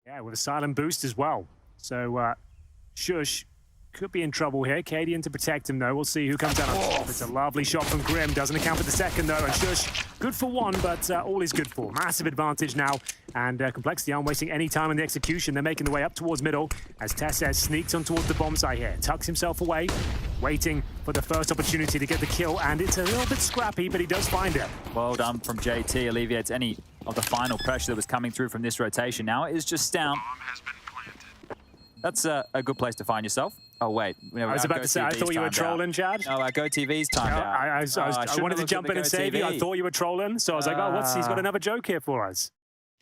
Yeah, with a silent boost as well. So Shush could be in trouble here. Cadian to protect him, though. We'll see who comes out on top. It's a lovely shot from Grim. Doesn't account for the second, though. And Shush, good for one, but all is good for. Massive advantage now. And Complexity aren't wasting any time in the execution. They're making the way up towards middle as Tessez sneaks on towards the bomb site here. Tucks himself away, waiting for the first opportunity to get the kill. And it's a little bit scrappy, but he does find it. Well done from JT. Alleviates any of the final pressure that was coming through from this rotation. Now it is just down. That's a good place to find yourself. Oh, wait. I was about to say, I thought you were trolling, Chad. No, our Go TV's timed out. I wanted to jump in and save you. I thought you were trolling. So I was like, oh, he's got another joke here for us.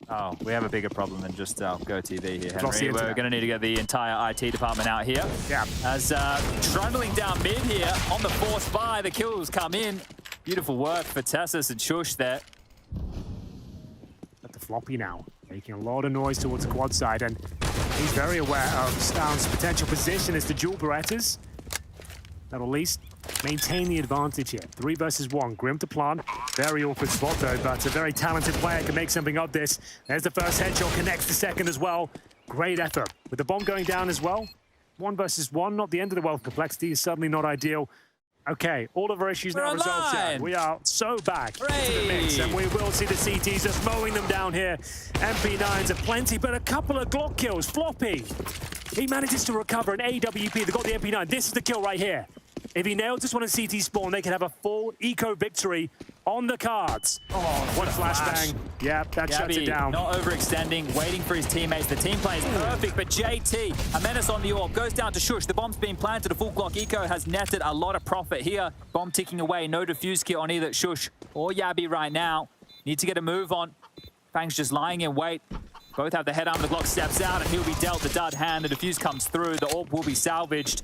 Oh, we have a bigger problem than just Go TV here, Henry. We're going to need to get the entire IT department out here. Yeah. As trundling down mid here on the force buy, the kills come in. Beautiful work for Tessus and Shush there. At the floppy now, making a lot of noise towards the quad side, and he's very aware of Stound's potential position as the dual Berettas. That'll at least maintain the advantage here. 3 versus 1. Grim to plant. Very awkward spot though, but a very talented player can make something of this. There's the first headshot, connects the second as well. Great effort. With the bomb going down as well. 1 versus 1, not the end of the world. Complexity is suddenly not ideal. Okay, all of our issues now resolved here. We are so back into the mix, and we will see the CTs just mowing them down here. MP9s are plenty, but a couple of Glock kills. Floppy, he manages to recover an AWP. They got the MP9. This is the kill right here. If he nailed this one in CT spawn, they could have a full eco victory on the cards. Oh, what a flashbang. Yeah, that shuts it down. Not overextending, waiting for his teammates. The team play is perfect, but JT, a menace on the orb, goes down to Shush. The bomb's being planted. A full Glock eco has netted a lot of profit here. Bomb ticking away. No defuse kit on either Shush or Yabi right now. Need to get a move on. Fang's just lying in wait. Both have the head arm. The Glock steps out, and he'll be dealt the dud hand. The defuse comes through. The orb will be salvaged.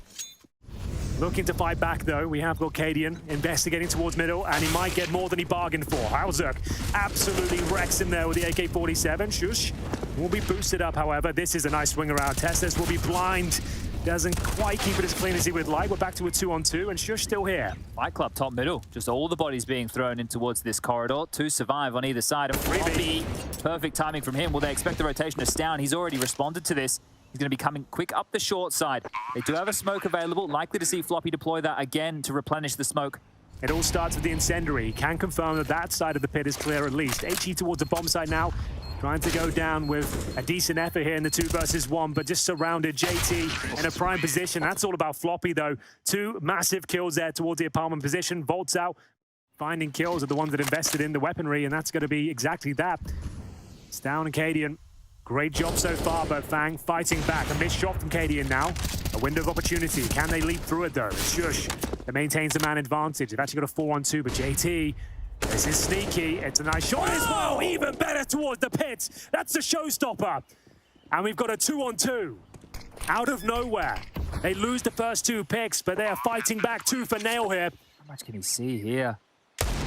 Looking to fight back, though. We have got Cadian investigating towards middle, and he might get more than he bargained for. Hauzerk absolutely wrecks him there with the AK-47. Shush will be boosted up, however. This is a nice swing around. Testes will be blind. Doesn't quite keep it as clean as he would like. We're back to a 2-on-2, and Shush still here. Fight Club top middle. Just all the bodies being thrown in towards this corridor. 2 survive on either side. A freebie. Perfect timing from him. Will they expect the rotation to Stound? He's already responded to this. He's going to be coming quick up the short side. They do have a smoke available. Likely to see Floppy deploy that again to replenish the smoke. It all starts with the incendiary. He can confirm that that side of the pit is clear at least. HE towards the bomb site now. Trying to go down with a decent effort here in the 2 versus 1, but just surrounded. JT in a prime position. That's all about Floppy, though. 2 massive kills there towards the apartment position. Volts out. Finding kills are the ones that invested in the weaponry, and that's going to be exactly that. Stound and Cadian. Great job so far, but Fang fighting back. A missed shot from Cadian now. A window of opportunity. Can they leap through it, though? It's Shush that maintains the man advantage. They've actually got a 4-on-2, but JT, this is sneaky. It's a nice shot as well. Even better towards the pit. That's the showstopper. And we've got a 2-on-2. Out of nowhere. They lose the first 2 picks, but they are fighting back 2 for nail here. How much can he see here?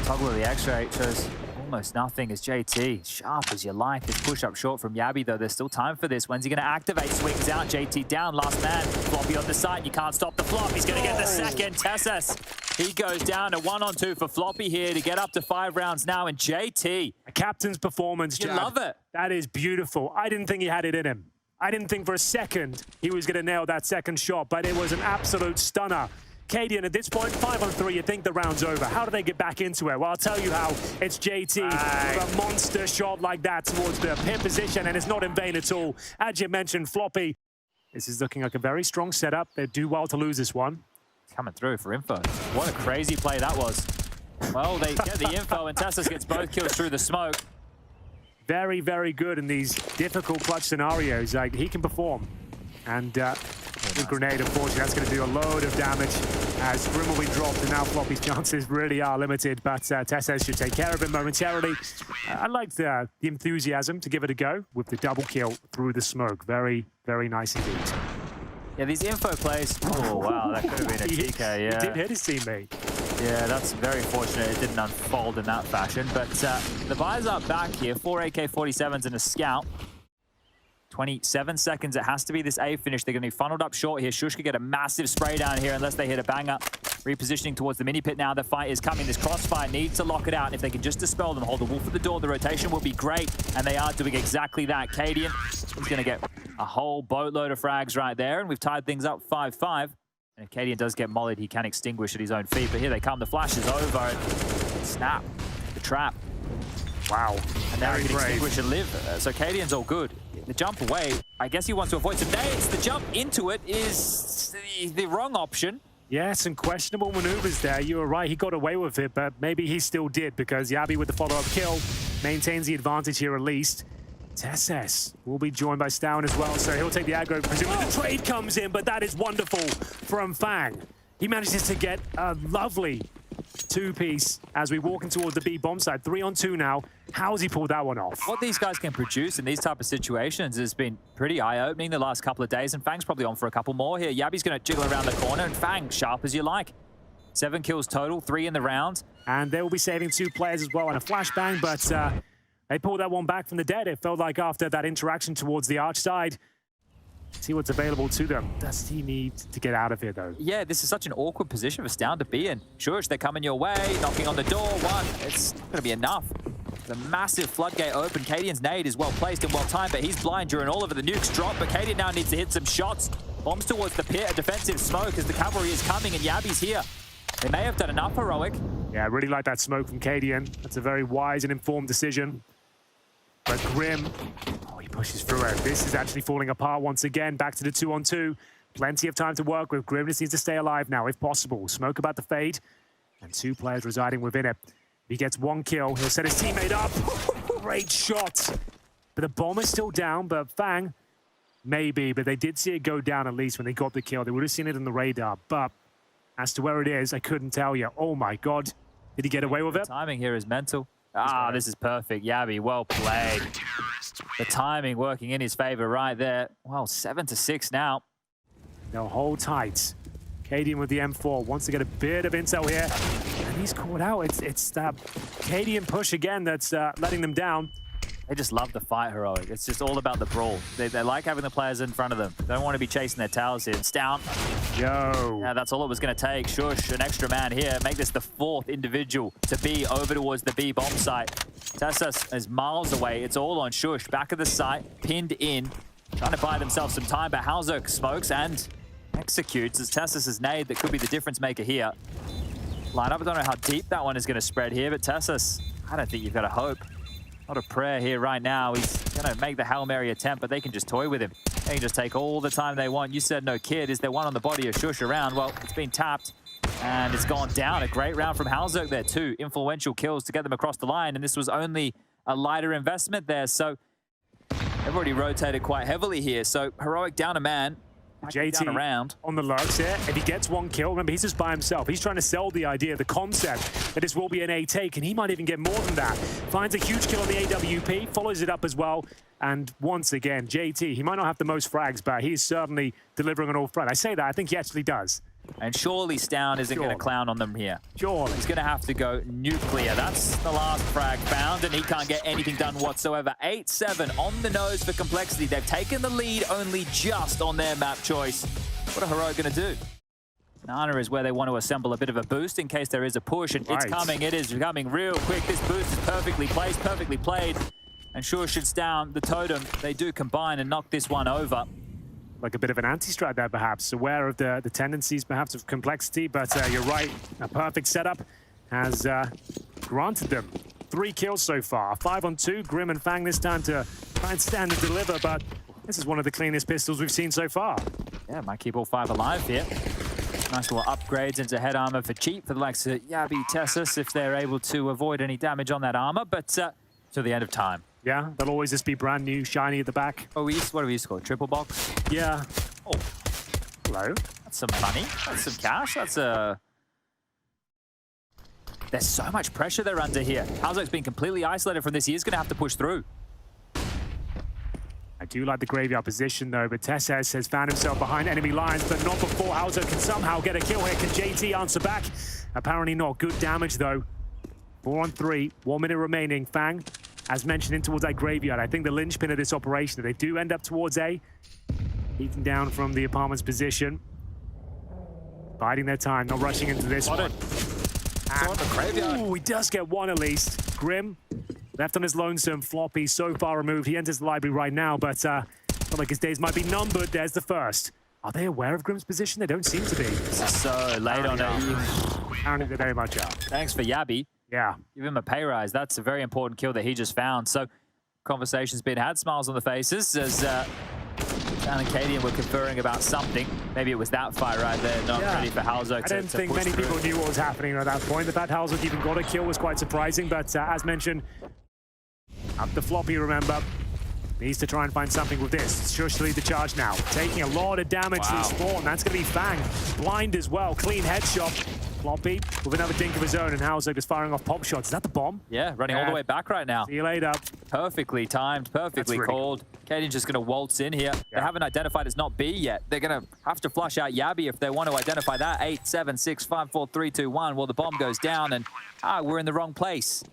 Toggle of the X-ray shows almost nothing as JT. Sharp as you like. This push up short from Yabi, though. There's still time for this. When's he going to activate? Swings out. JT down. Last man. Floppy on the side. You can't stop the flop. He's going to get the second. Tessus. He goes down to 1-on-2 for Floppy here to get up to 5 rounds now. And JT. A captain's performance, Chad. You love it. That is beautiful. I didn't think he had it in him. I didn't think for a second he was going to nail that second shot, but it was an absolute stunner. Cadian, at this point, 5-on-3, you think the round's over. How do they get back into it? Well, I'll tell you how. It's JT with a monster shot like that towards the pin position, and it's not in vain at all. As you mentioned, Floppy. This is looking like a very strong setup. They do well to lose this one. Coming through for info. What a crazy play that was. Well, they get the info, and Tessus gets both kills through the smoke. Very, very good in these difficult clutch scenarios. Like, he can perform. And with grenade, unfortunately, that's going to do a load of damage as Grim will be dropped, and now Floppy's chances really are limited, but Tesses should take care of him momentarily. I liked the enthusiasm to give it a go with the double kill through the smoke. Very, very nice indeed. Yeah, these info plays. Oh, wow, that could have been a TK, yeah. He did hit his teammate. Yeah, that's very fortunate it didn't unfold in that fashion, but the buys are back here. 4 AK-47s and a scout. 27 seconds. It has to be this A finish. They're going to be funneled up short here. Shush could get a massive spray down here unless they hit a banger. Repositioning towards the mini pit now. The fight is coming. This crossfire needs to lock it out. And if they can just dispel them, hold the wolf at the door, the rotation will be great. And they are doing exactly that. Cadian is going to get a whole boatload of frags right there. And we've tied things up 5-5. And if Cadian does get mollied, he can extinguish at his own feet. But here they come. The flash is over. And snap. The trap. Wow. And now he can extinguish and live. So Cadian's all good. The jump away, I guess he wants to avoid some nades. The jump into it is the wrong option. Yeah, some questionable maneuvers there. You were right, he got away with it, but maybe he still did because Yabi with the follow-up kill maintains the advantage here at least. xantares will be joined by Stown as well, so he'll take the aggro. Presumably the trade comes in, but that is wonderful from Fang. He manages to get a lovely two-piece as we walk in towards the B bomb side. 3-on-2 now. How has he pulled that one off? What these guys can produce in these type of situations has been pretty eye-opening the last couple of days, and Fang's probably on for a couple more here. Yabi's going to jiggle around the corner, and Fang, sharp as you like. 7 kills total, 3 in the round. And they will be saving 2 players as well on a flashbang, but they pulled that one back from the dead. It felt like after that interaction towards the arch side. See what's available to them. Does he need to get out of here, though? Yeah, this is such an awkward position for Stown to be in. Shush, they're coming your way, knocking on the door. One, it's not going to be enough. The massive floodgate open. Cadian's nade is well placed and well timed, but he's blind during all of it. The nukes drop, but Cadian now needs to hit some shots. Bombs towards the pit, a defensive smoke as the cavalry is coming, and Yabi's here. They may have done enough heroic. Yeah, I really like that smoke from Cadian. That's a very wise and informed decision. But Grim, oh, he pushes through it. This is actually falling apart once again. Back to the 2-on-2. Plenty of time to work with. Grim just needs to stay alive now, if possible. Smoke about to fade, and 2 players residing within it. If he gets 1 kill, he'll set his teammate up. Great shot. But the bomb is still down, but Fang, maybe. But they did see it go down at least when they got the kill. They would have seen it on the radar. But as to where it is, I couldn't tell you. Oh, my God. Did he get away with it? The timing here is mental. Ah, this is perfect. Yabi, well played. The timing working in his favor right there. Well, 7-6 now. They'll hold tight. Cadian with the M4 wants to get a bit of intel here. And he's caught out. It's that Cadian push again that's letting them down. They just love the fight heroic. It's just all about the brawl. They like having the players in front of them. They don't want to be chasing their towers here. It's down. Yo. Yeah, that's all it was going to take. Shush, an extra man here. Make this the 4th individual to be over towards the B bomb site. xantares is miles away. It's all on Shush. Back of the site, pinned in. Trying to buy themselves some time, but xantares smokes and executes as xantares' nade that could be the difference maker here. Line up, I don't know how deep that one is going to spread here, but xantares, I don't think you've got a hope. Not a prayer here right now. He's going to make the Hail Mary attempt, but they can just toy with him. They can just take all the time they want. You said no kid. Is there one on the body of Shush around? Well, it's been tapped, and it's gone down. A great round from xantares there, 2 influential kills to get them across the line, and this was only a lighter investment there, so they've already rotated quite heavily here. So heroic down a man. JT around on the lurks here. If he gets 1 kill, remember, he's just by himself. He's trying to sell the idea, the concept, that this will be an A take, and he might even get more than that. Finds a huge kill on the AWP, follows it up as well, and once again, JT, he might not have the most frags, but he's certainly delivering on all fronts. I say that, I think he actually does. And surely Stown isn't going to clown on them here. Surely. He's going to have to go nuclear. That's the last frag found, and he can't get anything done whatsoever. 8-7 on the nose for Complexity. They've taken the lead only just on their map choice. What are Heroic going to do? Nana is where they want to assemble a bit of a boost in case there is a push, and it's coming. It is coming real quick. This boost is perfectly placed, perfectly played. And sure shoots down the totem. They do combine and knock this one over. Like a bit of an anti-strat there, perhaps. Aware of the tendencies, perhaps, of Complexity, but you're right. A perfect setup has granted them 3 kills so far. 5-on-2, Grim and Fang this time to try and stand and deliver, but this is one of the cleanest pistols we've seen so far. Yeah, might keep all 5 alive here. Nice little upgrades into head armor for cheap for the likes of Yabi, xantares, if they're able to avoid any damage on that armor, but to the end of time. Yeah, they'll always just be brand new, shiny at the back. Oh, what do we used to call it? Triple box? Yeah. Oh. Hello? That's some money. That's some cash. That's a... There's so much pressure they're under here. xantares been completely isolated from this. He is going to have to push through. I do like the graveyard position, though, but xantares has found himself behind enemy lines, but not before xantares can somehow get a kill here. Can JT answer back? Apparently not. Good damage, though. 4-on-3, 1 minute remaining. Fang, as mentioned, in towards that graveyard. I think the linchpin of this operation, if they do end up towards A, peeking down from the apartment's position. Biding their time, not rushing into this one. Ooh, he does get one at least. Grim, left on his lonesome. Floppy so far removed. He enters the library right now, but felt like his days might be numbered. There's the first. Are they aware of Grim's position? They don't seem to be. This is so late on it. Apparently they very much are. Thanks for Yabby. Yeah. Give him a pay rise. That's a very important kill that he just found. So conversation's been had, smiles on the faces as Dan and Cadian were conferring about something. Maybe it was that fight right there, not ready for Halzo I don't think many people knew what was happening at that point. The fact Halzo even got a kill was quite surprising, but as mentioned, up the Floppy, remember. Needs to try and find something with this. Shush to lead the charge now. Taking a lot of damage to the spawn. That's going to be Fang. Blind as well. Clean headshot. Floppy with another dink of his own, and Halzo just firing off pop shots. Is that the bomb? Yeah, running all the way back right now. See you later. Perfectly timed, perfectly called. Cadian's just going to waltz in here. They haven't identified it's not B yet. They're going to have to flush out Yabby if they want to identify that. 8, 7, 6, 5, 4, 3, 2, 1. Well, the bomb goes down, and we're in the wrong place.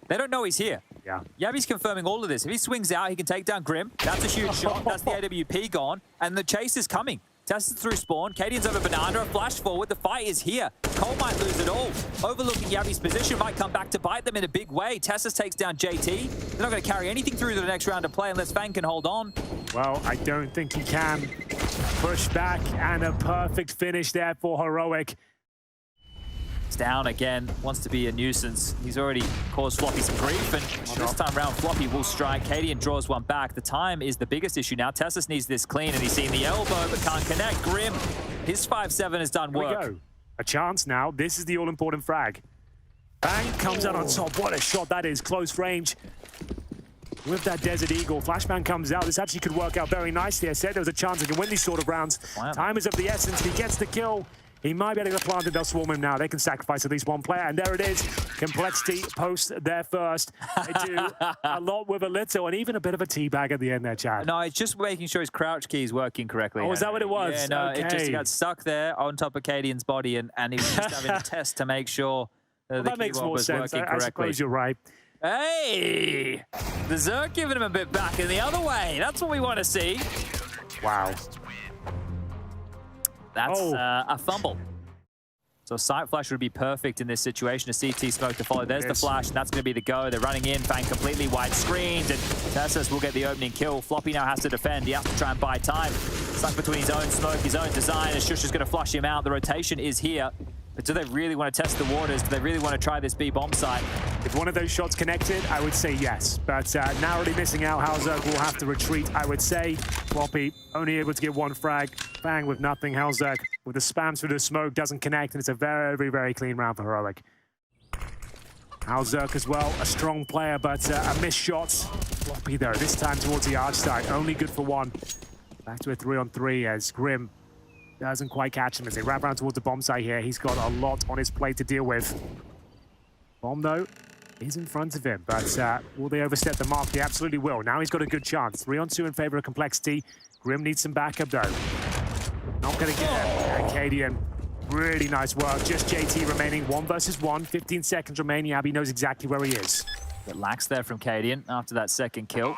They don't know he's here. Yeah. Yabby's confirming all of this. If he swings out, he can take down Grim. That's a huge shot. That's the AWP gone. And the chase is coming. Tested through spawn. Cadian's over Banana. A flash forward. The fight is here. Cole might lose it all. Overlooking Yabby's position. Might come back to bite them in a big way. Tessus takes down JT. They're not going to carry anything through to the next round of play unless Fang can hold on. Well, I don't think he can. Push back and a perfect finish there for Heroic. It's down again, wants to be a nuisance. He's already caused Floppy some grief, and this time round, Floppy will strike. Cadian draws one back. The time is the biggest issue now. Tessus needs this clean, and he's seen the elbow, but can't connect. Grim, his 5-7 has done work. Here we go. A chance now. This is the all-important frag. Bang comes out on top. What a shot that is. Close range. With that Desert Eagle, Flashbang comes out. This actually could work out very nicely. I said there was a chance he can win these sort of rounds. Wow. Time is of the essence. If he gets the kill, he might be able to plant it. They'll swarm him now. They can sacrifice at least one player. And there it is. Complexity post there first. They do a lot with a little, and even a bit of a teabag at the end there, Chad. No, it's just making sure his crouch key is working correctly. Oh, is that what it was? Yeah, no, okay. it just got stuck there on top of Cadian's body, and he was just having a test to make sure that the key was working correctly. I suppose you're right. Hey! The Zerk giving him a bit back in the other way. That's what we want to see. Wow. That's a fumble. So sight flash would be perfect in this situation. A CT smoke to follow. There's the flash, and that's going to be the go. They're running in, Fang completely wide screened, and Tessus will get the opening kill. Floppy now has to defend. He has to try and buy time. Stuck between his own smoke, his own design, and Shush is going to flush him out. The rotation is here. But do they really want to test the waters? Do they really want to try this B bomb site? If one of those shots connected, I would say yes. But narrowly missing out, Halzerk will have to retreat, I would say. Floppy only able to get one frag. Bang with nothing. Halzerk with the spams through the smoke doesn't connect, and it's a very, very clean round for Heroic. Halzerk as well, a strong player, but a missed shot. Floppy though, this time towards the arch side, only good for one. Back to a 3-on-3 as Grim doesn't quite catch him as they wrap around towards the bomb site here. He's got a lot on his plate to deal with. Bomb, though, is in front of him, but will they overstep the mark? They absolutely will. Now he's got a good chance. 3-on-2 in favor of Complexity. Grim needs some backup, though. Not going to get him. Acadian, really nice work. Just JT remaining. 1 versus 1. 15 seconds remaining. Abby knows exactly where he is. Bit lax there from Cadian after that second kill.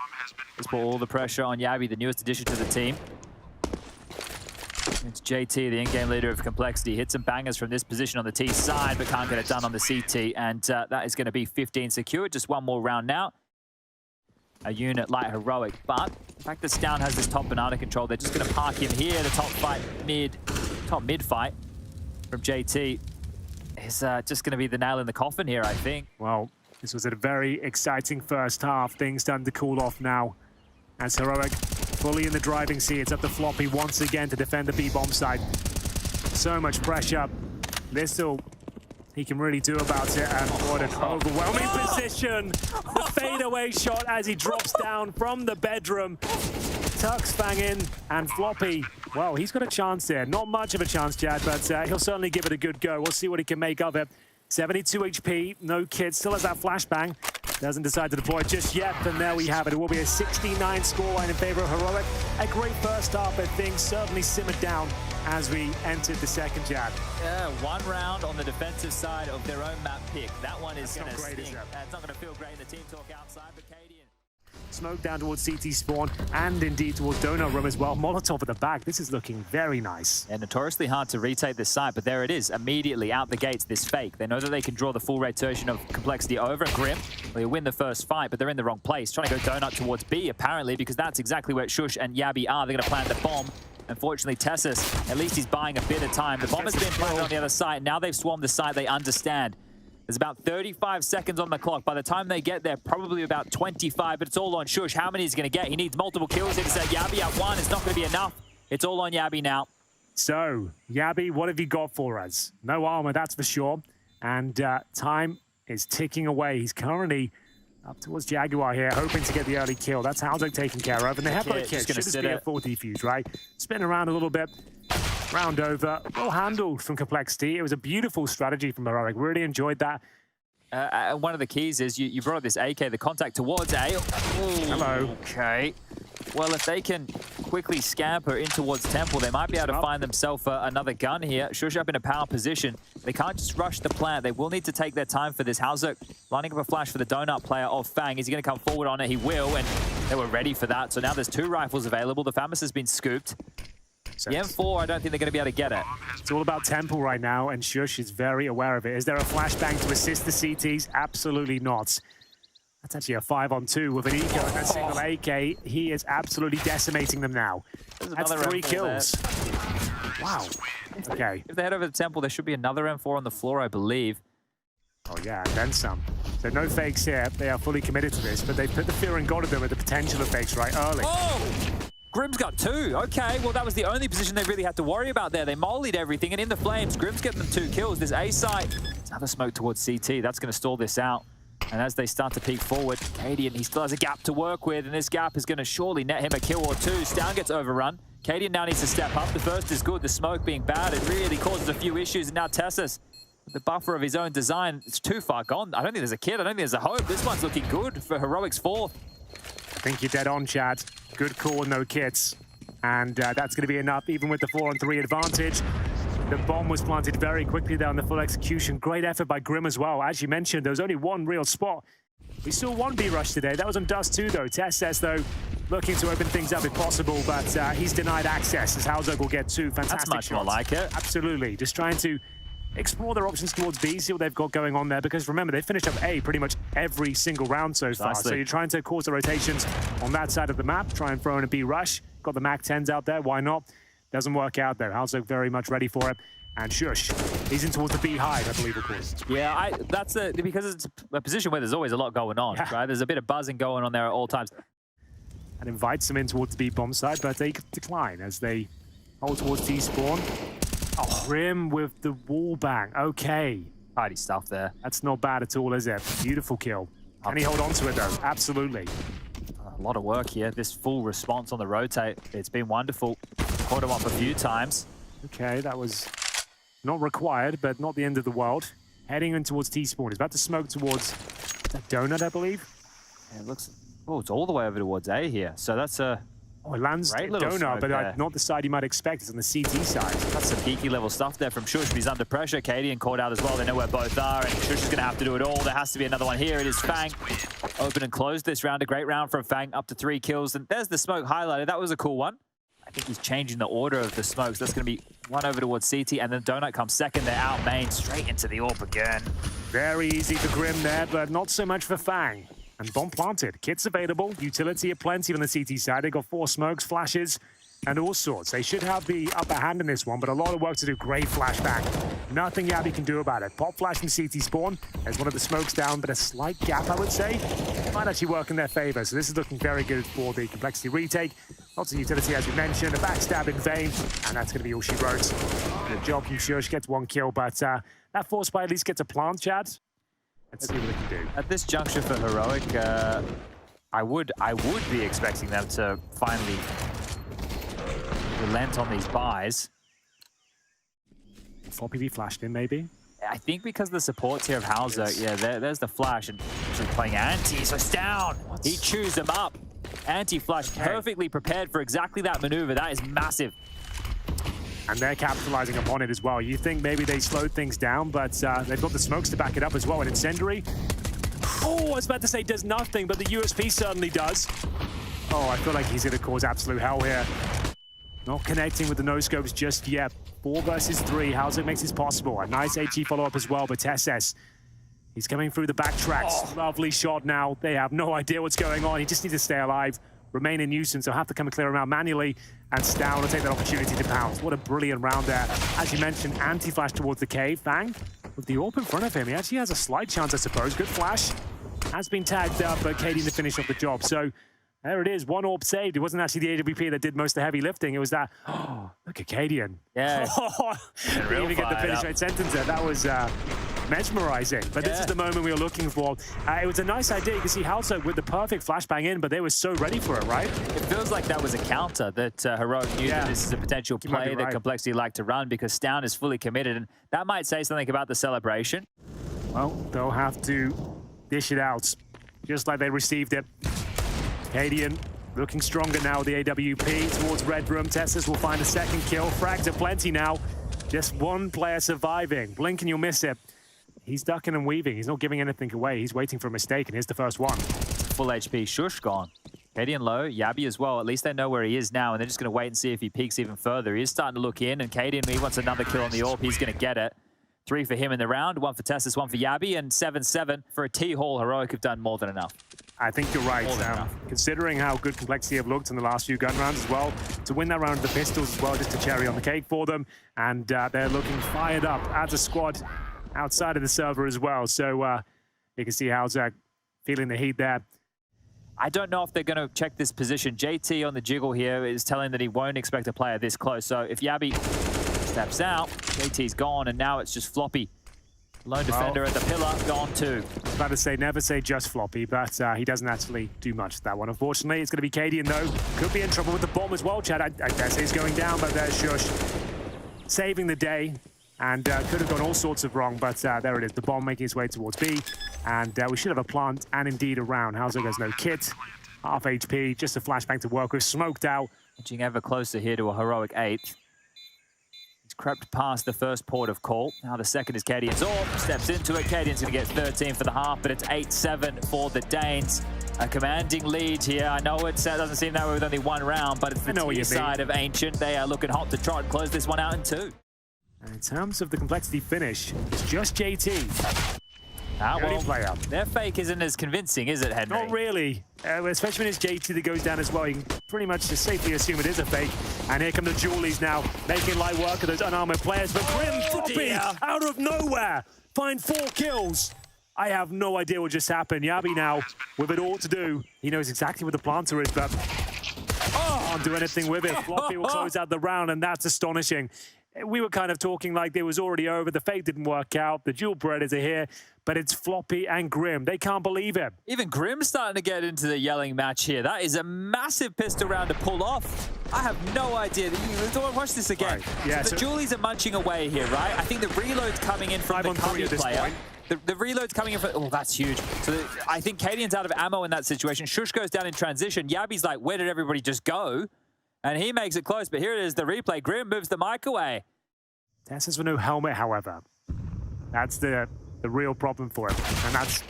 Just put all the pressure on Yabby, the newest addition to the team. It's JT, the in-game leader of Complexity. Hit some bangers from this position on the T side, but can't get it done on the CT. And that is going to be 15 secured. Just one more round now. A unit like Heroic. But the fact that Stown has this top banana control, they're just going to park him here. The top mid fight from JT is just going to be the nail in the coffin here, I think. Well, this was a very exciting first half. Things starting to cool off now as Heroic fully in the driving seat. It's up to Floppy once again to defend the B-bomb side. So much pressure. Little he can really do about it, and what an overwhelming position. The fadeaway shot as he drops down from the bedroom. Tucks Fang in, and Floppy, well, he's got a chance there. Not much of a chance, Chad, but he'll certainly give it a good go. We'll see what he can make of it. 72 HP, no kit, still has that flashbang. Doesn't decide to deploy just yet, and there we have it. It will be a 69 scoreline in favor of Heroic. A great first half, but things certainly simmered down as we entered the second jab. Yeah, 1 round on the defensive side of their own map pick. That one is going to sting. It's not going to feel great in the team talk outside, but Cadian. Smoke down towards CT spawn and indeed towards donut room as well. Molotov at the back. This is looking very nice. And notoriously hard to retake this site, but there it is. Immediately out the gates, this fake. They know that they can draw the full rotation of complexity over. Grim, they win the first fight, but they're in the wrong place. Trying to go donut towards B, apparently, because that's exactly where shox and Yabi are. They're going to plant the bomb. Unfortunately, Tessus, at least he's buying a bit of time. The bomb has been planted on the other side. Now they've swarmed the site. They understand. There's about 35 seconds on the clock. By the time they get there, probably about 25, but it's all on shox. How many is he going to get? He needs multiple kills here to say Yabi at one. It's not going to be enough. It's all on Yabi now. So, Yabi, what have you got for us? No armor, that's for sure. And time is ticking away. He's currently up towards Jaguar here, hoping to get the early kill. That's Haldo taken care of. And the Heppo kit should just be a full defuse, right? Spin around a little bit. Round over, well handled from complexity. It was a beautiful strategy from Heroic. Really enjoyed that. One of the keys is you brought up this AK, the contact towards A. Ooh, hello. Okay. Well, if they can quickly scamper in towards Temple, they might be able to find themselves another gun here. shox up in a power position. They can't just rush the plant. They will need to take their time for this. Haldo lining up a flash for the donut player of Fang. Is he going to come forward on it? He will, and they were ready for that. So now there's 2 rifles available. The Famus has been scooped. The M4, I don't think they're going to be able to get it. It's all about Temple right now, and shox is very aware of it. Is there a flashbang to assist the CTs? Absolutely not. That's actually a 5-on-2 with an eco and a single AK. He is absolutely decimating them now. That's 3 kills. Wow. Okay. If they head over to Temple, there should be another M4 on the floor, I believe. Oh yeah, and then some. So no fakes here. They are fully committed to this, but they've put the fear in God of them with the potential of fakes right early. Oh! Grim's got 2. Okay, well, that was the only position they really had to worry about there. They mollied everything, and in the flames, Grim's getting them 2 kills. There's A site. There's another smoke towards CT. That's going to stall this out. And as they start to peek forward, Cadian, he still has a gap to work with, and this gap is going to surely net him a kill or 2. Stown gets overrun. Cadian now needs to step up. The first is good. The smoke being bad, it really causes a few issues. And now Tessus, the buffer of his own design, it's too far gone. I don't think there's a kid. I don't think there's a hope. This one's looking good for Heroic's 4th. I think you're dead on, Chad. Good call, no kits. And that's going to be enough, even with the 4-on-3 advantage. The bomb was planted very quickly there on the full execution. Great effort by Grim as well. As you mentioned, there was only one real spot. We saw one B rush today. That was on Dust 2, though. Tessus, though, looking to open things up if possible, but he's denied access as Haldo will get 2 fantastic That's much shots. more like it. Absolutely. Just trying to explore their options towards B, see what they've got going on there, because remember, they finished up A pretty much every single round so far. So you're trying to cause the rotations on that side of the map, try and throw in a B rush. Got the Mac 10s out there, why not? Doesn't work out there. Haldo very much ready for it. And shox, he's in towards the B hide, I believe, of course. Yeah, that's because it's a position where there's always a lot going on, right? There's a bit of buzzing going on there at all times. And invites them in towards the B bomb side, but they decline as they hold towards T spawn. Oh, Grim with the wall bang. Okay. Tidy stuff there. That's not bad at all, is it? Beautiful kill. Can he hold on to it, though? Absolutely. A lot of work here. This full response on the rotate, it's been wonderful. Caught him up a few times. Okay, that was not required, but not the end of the world. Heading in towards T-spawn. He's about to smoke towards that donut, I believe. Yeah, it looks... Oh, it's all the way over towards A here. So that's a... Oh, it lands donut, but not the side you might expect. It's on the CT side. That's some geeky level stuff there from shox. He's under pressure. Cadian caught out as well. They know where both are, and shox is going to have to do it all. There has to be another one here. It is Fang. Open and close this round. A great round from Fang, up to 3 kills. And there's the smoke highlighted. That was a cool one. I think he's changing the order of the smokes. That's going to be one over towards CT, and then donut comes second. They're out main, straight into the AWP again. Very easy for Grim there, but not so much for Fang. And bomb planted. Kits available. Utility aplenty on the CT side. They got 4 smokes, flashes, and all sorts. They should have the upper hand in this one, but a lot of work to do. Great flashback. Nothing Yabi can do about it. Pop flash from CT spawn. There's one of the smokes down, but a slight gap, I would say. Might actually work in their favor. So this is looking very good for the complexity retake. Lots of utility, as we mentioned. A backstab in vain, and that's going to be all she wrote. Good job from shox. Gets 1 kill, but that force by at least gets a plant, Chad. Let's see what they can do. At this juncture for Heroic, I would be expecting them to finally relent on these buys. 4 PV flashed in, maybe? I think because the supports here of Haldo, yeah, there's the flash, and actually playing anti, so it's down. He chews them up. Anti-flash, perfectly prepared for exactly that maneuver. That is massive. And they're capitalizing upon it as well. You think maybe they slowed things down, but they've got the smokes to back it up as well. An incendiary. Oh, I was about to say does nothing, but the USP certainly does. Oh, I feel like he's going to cause absolute hell here. Not connecting with the no-scopes just yet. 4 versus 3. How's it makes this possible? A nice HE follow-up as well, but Tesses, he's coming through the backtracks. Lovely shot now. They have no idea what's going on. He just needs to stay alive, remain in nuisance. He'll have to come and clear him out manually, and Stown will take that opportunity to pounce. What a brilliant round there. As you mentioned, anti-flash towards the cave. Fang, with the AWP in front of him, he actually has a slight chance, I suppose. Good flash. Has been tagged up, but KD to finish off the job. So there it is, 1 AWP saved. It wasn't actually the AWP that did most of the heavy lifting. It was that, oh, look at Cadian. Yeah. Didn't even get the finish rate sentence there. That was mesmerizing. But this is the moment we were looking for. It was a nice idea. You can see Halso with the perfect flashbang in, but they were so ready for it, right? It feels like that was a counter that Heroic knew that this is a potential play that Complexity like to run because Stown is fully committed, and that might say something about the celebration. Well, they'll have to dish it out, just like they received it. Cadian looking stronger now with the AWP towards Red Room. Tessus will find a second kill. Frags are plenty now. Just 1 player surviving. Blink and you'll miss it. He's ducking and weaving. He's not giving anything away. He's waiting for a mistake, and here's the first one. Full HP. Shush gone. Cadian low. Yabi as well. At least they know where he is now, and they're just going to wait and see if he peeks even further. He is starting to look in, and Cadian, he wants another kill on the AWP. He's going to get it. 3 for him in the round. 1 for Tessus, 1 for Yabi, and 7-7 for a T-Hall. Heroic have done more than enough. I think you're right. Considering how good Complexity have looked in the last few gun rounds as well, to win that round of the pistols as well, just a cherry on the cake for them. And they're looking fired up as a squad outside of the server as well. So you can see Halzak feeling the heat there. I don't know if they're going to check this position. JT on the jiggle here is telling that he won't expect a player this close. So if Yabi steps out, JT's gone, and now it's just Floppy. Lone defender at the pillar, gone too. I was about to say, never say just Floppy, but he doesn't actually do much to that one. Unfortunately, it's going to be Cadian, though. Could be in trouble with the bomb as well, Chad. I dare say he's going down, but there's Shush saving the day. And could have gone all sorts of wrong, but there it is. The bomb making its way towards B. And we should have a plant and indeed a round. Hauser has no kit. Half HP, just a flashbang to work with. Smoked out. Edging ever closer here to a heroic 8th. He's crept past the first port of call. Now the second is Cadian's AWP. Steps into it. Cadian's going to get 13 for the half, but it's 8-7 for the Danes. A commanding lead here. I know it doesn't seem that way with only 1 round, but it's the T side of Ancient. They are looking hot to try and close this one out in 2. And in terms of the Complexity finish, it's just JT. Well, their fake isn't as convincing, is it, Henry? Not really. Especially when it's JT that goes down as well. You can pretty much just safely assume it is a fake. And here come the Julies now, making light work of those unarmored players. But Grim Floppy, out of nowhere, find 4 kills. I have no idea what just happened. Yabi now, with it all to do, he knows exactly where the planter is, but can't do anything with it. Floppy will close out the round, and that's astonishing. We were kind of talking like it was already over. The fake didn't work out. The dual breaders are here, but it's Floppy and Grim. They can't believe it. Even Grim's starting to get into the yelling match here. That is a massive pistol round to pull off. I have no idea. Watch this again. Right. Yeah, so the Julies are munching away here, right? I think the reload's coming in from the Cubby player. The reload's coming in from... Oh, that's huge. So I think Cadian's out of ammo in that situation. Shush goes down in transition. Yabi's like, where did everybody just go? And he makes it close, but here it is, the replay. Grim moves the mic away. Tessus with no helmet, however. That's the real problem for him. And that's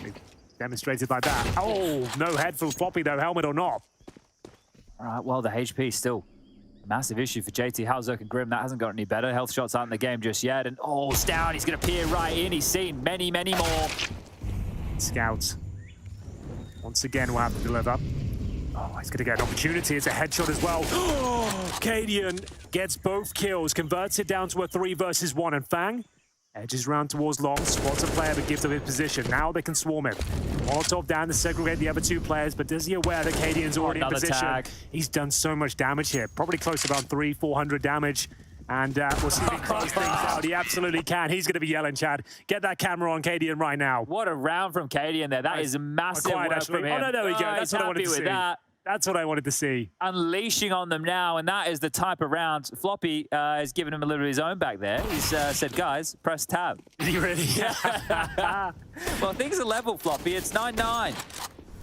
demonstrated by that. Oh, no head for Floppy, though, helmet or not. All right, well, the HP still a massive issue for JT, Halzok, and Grim. That hasn't got any better. Health shots aren't in the game just yet. And, oh, Stown, he's going to peer right in. He's seen many, many more. Scouts. Once again, will have to deliver. Oh, he's going to get an opportunity. It's a headshot as well. Cadian gets both kills, converts it down to a 3 versus 1, and Fang edges round towards long, spots a player but gives up his position. Now they can swarm him. Molotov down to segregate the other 2 players, but is he aware that Cadian's already in position? Tag. He's done so much damage here, probably close to about 300-400 damage. And we'll see if he closes things out. He absolutely can. He's going to be yelling, Chad. Get that camera on Cadian right now. What a round from Cadian there. That is massive work from him. Oh, no, there we go. That's what I wanted to see. That's what I wanted to see. Unleashing on them now, and that is the type of round. Floppy has given him a little of his own back there. He's said, guys, press tab. Did he really? Yeah. Well, things are level, Floppy. It's 9-9.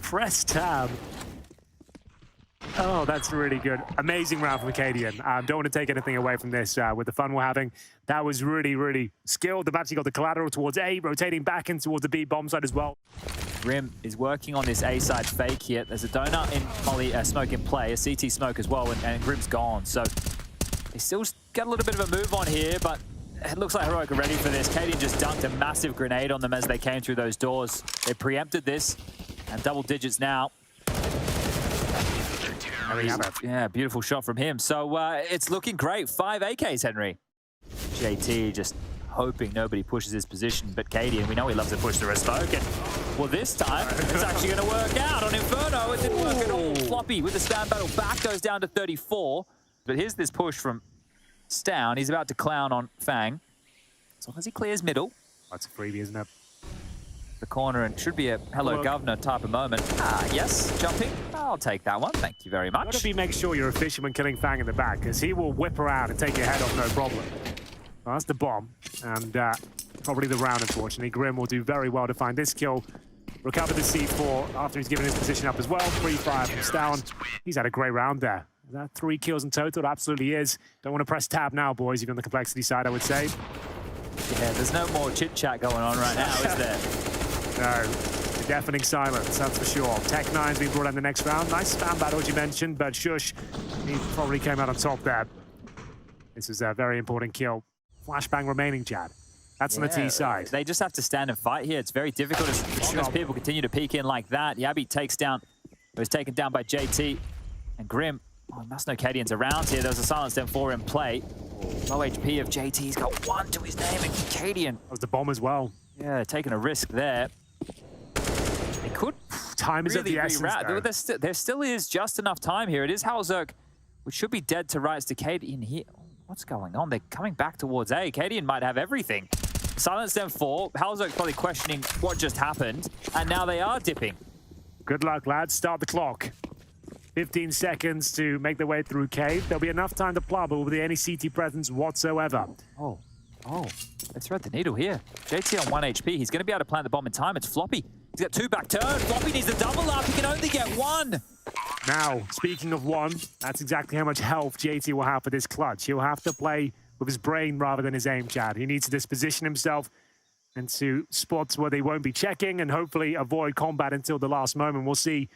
Press tab. Oh, that's really good. Amazing round from Acadian. Don't want to take anything away from this with the fun we're having. That was really, really skilled. They've actually got the collateral towards A, rotating back in towards the B bomb side as well. Grim is working on this A side fake here. There's a donut in Molly smoke in play, a CT smoke as well, and Grim's gone. So they still get a little bit of a move on here, but it looks like Heroic are ready for this. Acadian just dunked a massive grenade on them as they came through those doors. They preempted this, and double digits now. Yeah, beautiful shot from him. So it's looking great. 5 AKs, Henry. JT just hoping nobody pushes his position, but Acadian, we know he loves to push through a smoke. And, well, this time, it's actually going to work out. On Inferno, it didn't work at all. Floppy with the stand battle back goes down to 34. But here's this push from Stown. He's about to clown on Fang. As long as he clears middle. That's a freebie, isn't it? The corner, and should be a hello governor type of moment. Yes, jumping. I'll take that one. Thank you very much. What if you make sure you're efficient when killing Fang in the back, because he will whip around and take your head off, no problem. Well, that's the bomb, and probably the round, unfortunately. Grim will do very well to find this kill. Recover the C4 after he's given his position up as well. Free fire from Stown. He's had a great round there. Is that 3 kills in total? It absolutely is. Don't want to press tab now, boys, if you're on the complexity side, I would say. Yeah, there's no more chit-chat going on right now, is there? No, deafening silence, that's for sure. Tech9's been brought in the next round. Nice spam battle, as you mentioned, but Shush, he probably came out on top there. This is a very important kill. Flashbang remaining, Chad. That's on the T side. They just have to stand and fight here. It's very difficult as long as people continue to peek in like that. Yabi takes down, was taken down by JT and Grim. Oh, must know Acadian's around here. There was a silence then 4 in play. Low HP of JT. He's got 1 to his name, and Acadian. That was the bomb as well. Yeah, taking a risk there. It could time is really of the essence. there still is just enough time here. It is Halzerk, which should be dead to rights to Acadian here. What's going on? They're coming back towards A. Acadian might have everything. Silence them 4. Halzerk probably questioning what just happened, and now they are dipping. Good luck, lads. Start the clock. 15 seconds to make their way through cave. There'll be enough time to plow, but will there be any CT presence whatsoever? Oh, they thread the needle here. JT on 1 HP. He's going to be able to plant the bomb in time. It's Floppy. He's got 2 back turn. Floppy needs a double up. He can only get 1. Now, speaking of 1, that's exactly how much health JT will have for this clutch. He'll have to play with his brain rather than his aim, Chad. He needs to disposition himself into spots where they won't be checking and hopefully avoid combat until the last moment. We'll see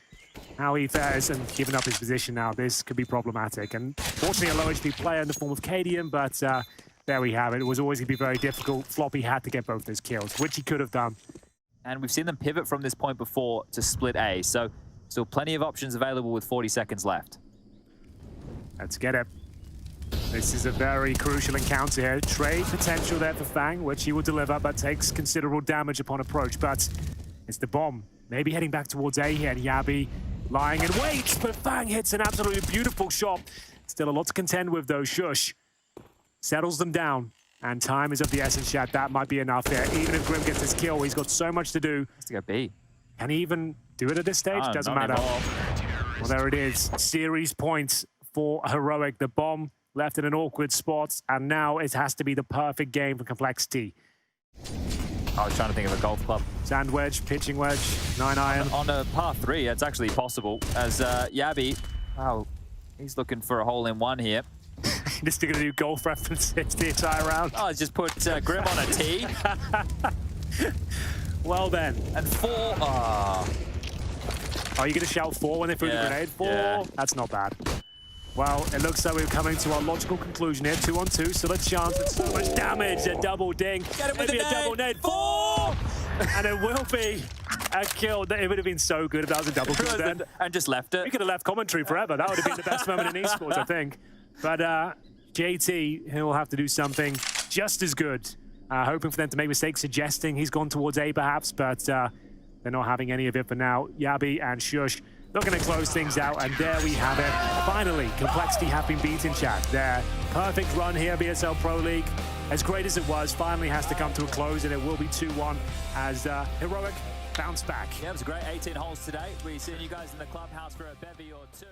how he fares, and giving up his position now, this could be problematic. And fortunately, a low HP player in the form of Acadian, but there we have it. It was always going to be very difficult. Floppy had to get both those kills, which he could have done. And we've seen them pivot from this point before to split A, so still plenty of options available with 40 seconds left. Let's get it. This is a very crucial encounter here. Trade potential there for Fang, which he will deliver, but takes considerable damage upon approach. But it's the bomb. Maybe heading back towards A here, and Yabi lying in wait, but Fang hits an absolutely beautiful shot. Still a lot to contend with, though. Shush settles them down, and time is of the essence, Chad. That might be enough there. Even if Grim gets his kill, he's got so much to do. Has to go B. Can he even do it at this stage? Doesn't matter. Well, there it is. Series points for Heroic. The bomb left in an awkward spot, and now it has to be the perfect game for complexity. I was trying to think of a golf club. Sand wedge, pitching wedge, 9-iron. On a par 3, it's actually possible, as Yabi, wow, he's looking for a hole-in-one here. Just going to do golf references the entire round. Oh, just put Grim on a tee. Well then. And 4. Are you going to shout 4 when they threw the grenade? 4? Yeah. That's not bad. Well, it looks like we're coming to our logical conclusion here. 2 on 2, still a chance with so much damage. A double ding. Get it with maybe a double nade. 4! And it will be a kill. It would have been so good if that was a double kill then. And just left it. We could have left commentary forever. That would have been the best moment in esports, I think. But JT, he'll have to do something just as good. Hoping for them to make mistakes, suggesting he's gone towards A perhaps, but they're not having any of it for now. Yabi and Shush looking to close things out, and there we have it. Finally, complexity have been beaten, Chad. Their perfect run here, BSL Pro League, as great as it was, finally has to come to a close, and it will be 2-1 as Heroic bounce back. Yeah, it was a great 18 holes today. We're seeing you guys in the clubhouse for a bevy or 2.